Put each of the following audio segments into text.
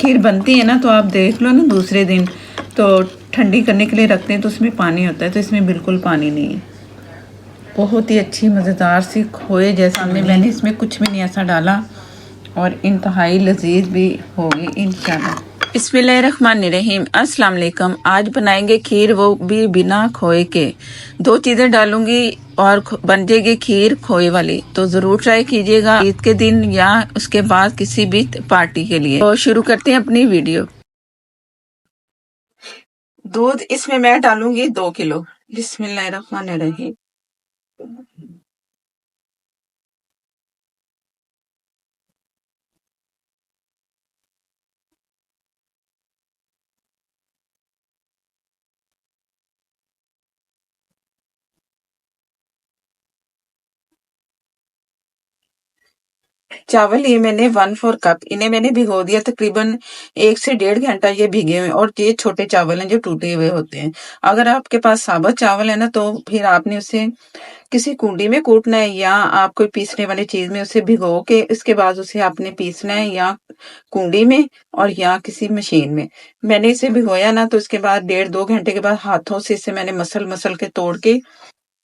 खीर बनती है ना तो आप देख लो ना, दूसरे दिन तो ठंडी करने के लिए रखते हैं तो उसमें पानी होता है, तो इसमें बिल्कुल पानी नहीं है। बहुत ही अच्छी मज़ेदार सी खोए जैसा मैंने इसमें कुछ भी नहीं ऐसा डाला और इंतहाई लजीज भी होगी इंशाल्लाह। बिस्मिल्लाहिर्रहमानिर्रहीम, अस्सलाम वालेकुम। आज बनाएंगे खीर, वो भी बिना खोए के। 2 चीज़ें डालूंगी और बन जाएगी खीर खोए वाली। तो ज़रूर ट्राई कीजिएगा ईद के दिन या उसके बाद किसी भी पार्टी के लिए। तो शुरू करते हैं अपनी वीडियो। दूध इसमें मैं डालूंगी 2 किलो। बिस्मिल्लाहिर्रहमानिर्रहीम। चावल ये मैंने 1/4 कप, इन्हें मैंने भिगो दिया तकरीबन 1 से 1.5 घंटा। ये भीगे हुए और ये छोटे चावल हैं जो टूटे हुए होते हैं। अगर आपके पास साबुत चावल है ना तो फिर आपने उसे किसी कुंडी में कूटना है या आप कोई पीसने वाली चीज में उसे भिगो के इसके बाद उसे आपने पीसना है, या कुंडी में और या किसी मशीन में। मैंने इसे भिगोया ना तो इसके बाद 1.5-2 घंटे के बाद हाथों से इसे मैंने मसल मसल के तोड़ के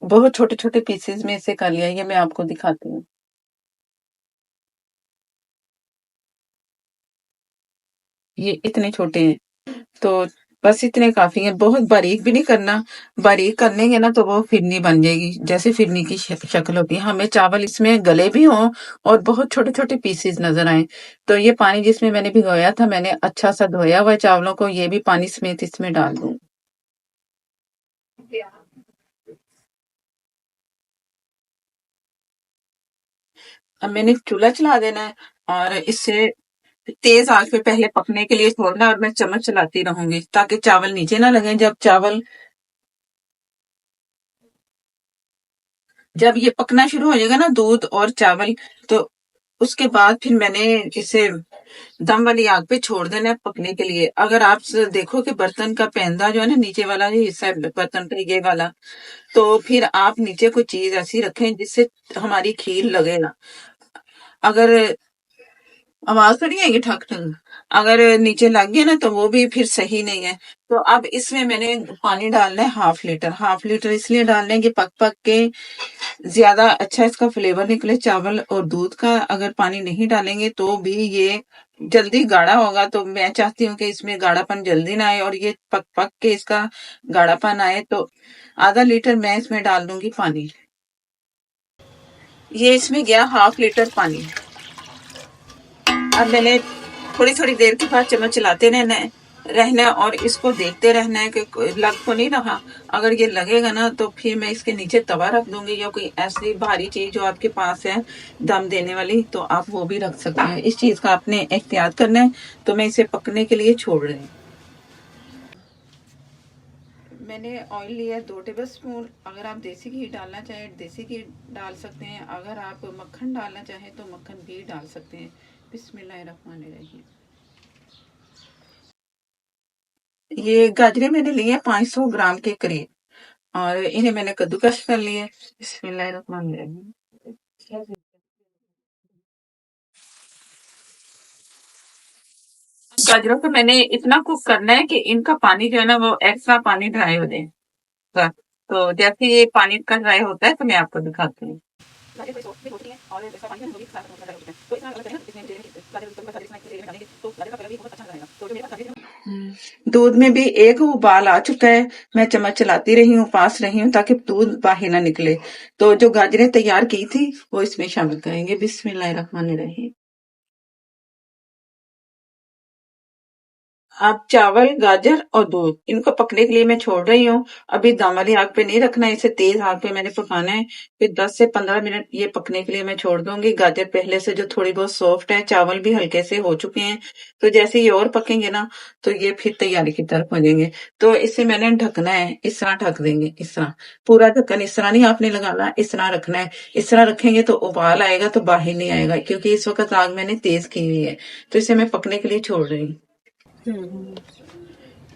बहुत छोटे छोटे पीसेस में इसे कर लिया। ये मैं आपको दिखाती हूँ। ये इतने छोटे हैं तो बस इतने काफी हैं, बहुत बारीक भी नहीं करना। बारीक कर लेंगे ना तो वो फिरनी बन जाएगी, जैसे फिरनी की शक्ल होती है। हमें चावल इसमें गले भी हों और बहुत छोटे छोटे पीसेस नजर आए। तो ये पानी जिसमें मैंने भिगोया था, मैंने अच्छा सा धोया हुआ है चावलों को, ये भी पानी समेत इसमें डाल दूं। अब मैंने चूल्हा चला देना है और इससे तेज आंच पे पहले पकने के लिए छोड़ना है और मैं चम्मच चलाती रहूंगी ताकि चावल नीचे ना लगे। जब ये पकना शुरू हो जाएगा ना, दूध और चावल, तो उसके बाद फिर मैंने इसे दम वाली आग पे छोड़ देना है पकने के लिए। अगर आप देखो कि बर्तन का पेंदा जो है ना, नीचे वाला जो हिस्सा है बर्तन का ये वाला, तो फिर आप नीचे कोई चीज ऐसी रखें जिससे हमारी खीर लगे ना। अगर आवाज तो नहीं आएगी ठक ठक, अगर नीचे लग गया ना तो वो भी फिर सही नहीं है। तो अब इसमें मैंने पानी डालना है 1/2 लीटर। 1/2 लीटर इसलिए डालना है कि पक पक के ज्यादा अच्छा इसका फ्लेवर निकले चावल और दूध का। अगर पानी नहीं डालेंगे तो भी ये जल्दी गाढ़ा होगा, तो मैं चाहती हूँ कि इसमें गाढ़ापन जल्दी ना आए और ये पक पक के इसका गाढ़ापन आए। तो ½ लीटर मैं इसमें डाल दूंगी पानी। ये इसमें गया 1/2 लीटर पानी। अब मैंने थोड़ी थोड़ी देर के बाद चम्मच चलाते रहना है और इसको देखते रहना है कि लग तो नहीं रहा। अगर ये लगेगा ना तो फिर मैं इसके नीचे तवा रख दूंगी या कोई ऐसी भारी चीज जो आपके पास है दम देने वाली, तो आप वो भी रख सकते हैं। इस चीज का आपने एहतियात करना है। तो मैं इसे पकने के लिए छोड़ रही हूँ। मैंने ऑयल लिया 2 टेबल स्पून। अगर आप देसी घी डालना चाहें देसी घी डाल सकते हैं, अगर आप मक्खन डालना चाहें तो मक्खन भी डाल सकते हैं। बिस्मिल्लाहिर्रहमानिर्रहीम। ये गाजरें मैंने ली है 500 ग्राम के करीब और इन्हें मैंने कद्दूकस कर लिया है। बिस्मिल्लाहिर्रहमानिर्रहीम। गाजरों को मैंने इतना कुक करना है कि इनका पानी जो है ना वो एक्स्ट्रा पानी ड्राई हो जाए। तो जैसे ये पानी का ड्राई होता है तो मैं आपको दिखाती हूँ। दूध में भी एक उबाल आ चुका है। मैं चम्मच चलाती रही हूँ, पास रही हूँ ताकि दूध बाहर ना निकले। तो जो गाजरें तैयार की थी वो इसमें शामिल करेंगे। बिस्मिल्लाहिर्रहमानिर्रहीम। अब चावल, गाजर और दूध इनको पकने के लिए मैं छोड़ रही हूँ। अभी दम वाली आग पे नहीं रखना है, इसे तेज आग पे मैंने पकाना है। फिर 10 से 15 मिनट ये पकने के लिए मैं छोड़ दूंगी। गाजर पहले से जो थोड़ी बहुत सॉफ्ट है, चावल भी हल्के से हो चुके हैं। तो जैसे ये और पकेंगे ना तो ये फिर तैयारी की तरफ हो जाएंगे। तो इसे मैंने ढकना है, इस तरह ढक देंगे। इस तरह पूरा ढक्कन इस तरह नहीं आपने लगाना, इस तरह रखना है। इस तरह रखेंगे तो उबाल आएगा तो बाहर नहीं आएगा, क्योंकि इस वक्त आग मैंने तेज की हुई है। तो इसे मैं पकने के लिए छोड़ रही हूँ।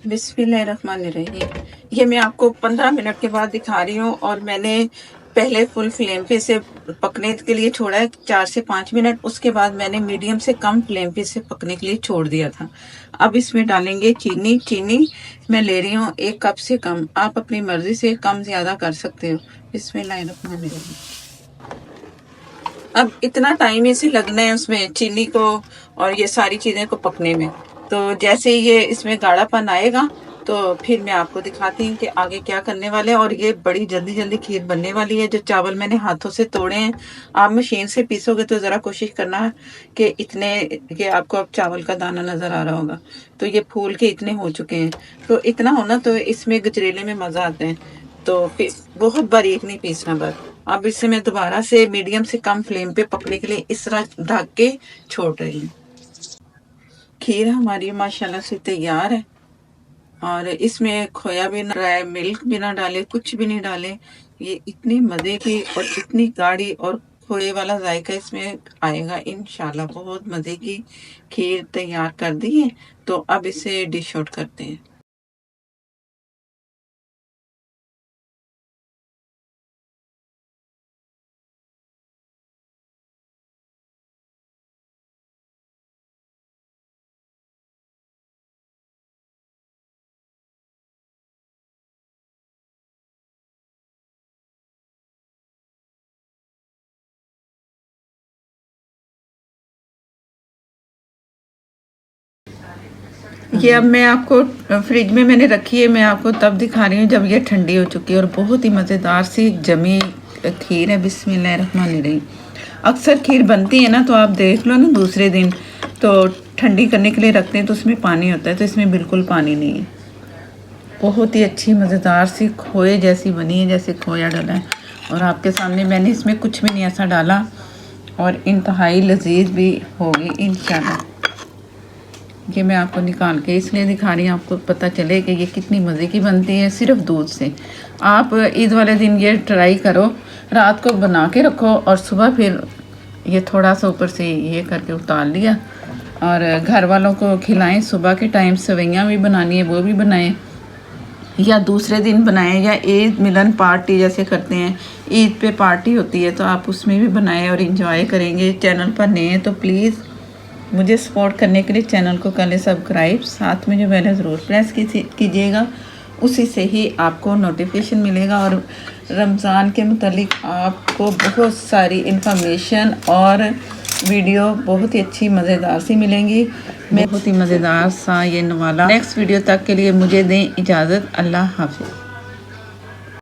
बिस्मिल्लाहिर्रहमानिर्रहीम। ये मैं आपको 15 मिनट के बाद दिखा रही हूँ और मैंने पहले फुल फ्लेम पे इसे पकने के लिए छोड़ा है 4 से 5 मिनट। उसके बाद मैंने मीडियम से कम फ्लेम पे इसे पकने के लिए छोड़ दिया था। अब इसमें डालेंगे चीनी। चीनी मैं ले रही हूँ 1 कप से कम, आप अपनी मर्जी से कम ज्यादा कर सकते हो। बिस्मिल्लाहिर्रहमानिर्रहीम। अब इतना टाइम इसे लगना है उसमें चीनी को और ये सारी चीजें को पकने में। तो जैसे ये इसमें गाढ़ापन आएगा तो फिर मैं आपको दिखाती हूँ कि आगे क्या करने वाले हैं। और ये बड़ी जल्दी जल्दी खीर बनने वाली है। जो चावल मैंने हाथों से तोड़े हैं, आप मशीन से पीसोगे तो जरा कोशिश करना कि इतने कि आपको अब चावल का दाना नजर आ रहा होगा। तो ये फूल के इतने हो चुके हैं। तो इतना होना तो इसमें गजरेले में मजा आता है। तो फिर बहुत बारीक नहीं पीसना बस। अब इसे मैं दोबारा से मीडियम से कम फ्लेम पे पकने के लिए इस तरह ढक के छोड़ रही हूँ। खीर हमारी माशाल्लाह से तैयार है। और इसमें खोया भी ना डाले, मिल्क भी ना डाले, कुछ भी नहीं डाले। ये इतनी मजे की और इतनी गाढ़ी और खोए वाला जायका इसमें आएगा इंशाल्लाह। बहुत मजे की खीर तैयार कर दी है। तो अब इसे डिश आउट करते हैं। ये अब मैं आपको फ्रिज में मैंने रखी है, मैं आपको तब दिखा रही हूँ जब ये ठंडी हो चुकी है। और बहुत ही मज़ेदार सी जमी खीर है। बिस्मिल्लाहिर्रहमानिर्रहीम। अक्सर खीर बनती है ना तो आप देख लो ना, दूसरे दिन तो ठंडी करने के लिए रखते हैं तो उसमें पानी होता है, तो इसमें बिल्कुल पानी नहीं है। बहुत ही अच्छी मज़ेदार सी खोए जैसी बनी है, जैसे खोया डाला है। और आपके सामने मैंने इसमें कुछ भी नहीं ऐसा डाला और इंतहाई लजीज भी होगी इंशाल्लाह। ये मैं आपको निकाल के इसलिए दिखा रही हूँ, आपको पता चले कि ये कितनी मज़े की बनती है सिर्फ दूध से। आप ईद वाले दिन ये ट्राई करो, रात को बना के रखो और सुबह फिर ये थोड़ा सा ऊपर से ये करके उतार लिया और घर वालों को खिलाएं। सुबह के टाइम सेवइयाँ भी बनानी है वो भी बनाएं, या दूसरे दिन बनाएं, या ईद मिलन पार्टी जैसे करते हैं, ईद पे पार्टी होती है तो आप उसमें भी बनाएं और इंजॉय करेंगे। चैनल पर नए हैं तो प्लीज़ मुझे सपोर्ट करने के लिए चैनल को कर लें सब्सक्राइब, साथ में जो बेल ज़रूर प्रेस कीजिएगा, उसी से ही आपको नोटिफिकेशन मिलेगा। और रमज़ान के मुतालिक आपको बहुत सारी इन्फॉर्मेशन और वीडियो बहुत ही अच्छी मज़ेदार सी मिलेंगी। बहुत ही मज़ेदार सा ये नवाला। नेक्स्ट वीडियो तक के लिए मुझे दें इजाज़त। अल्लाह हाफ़िज़।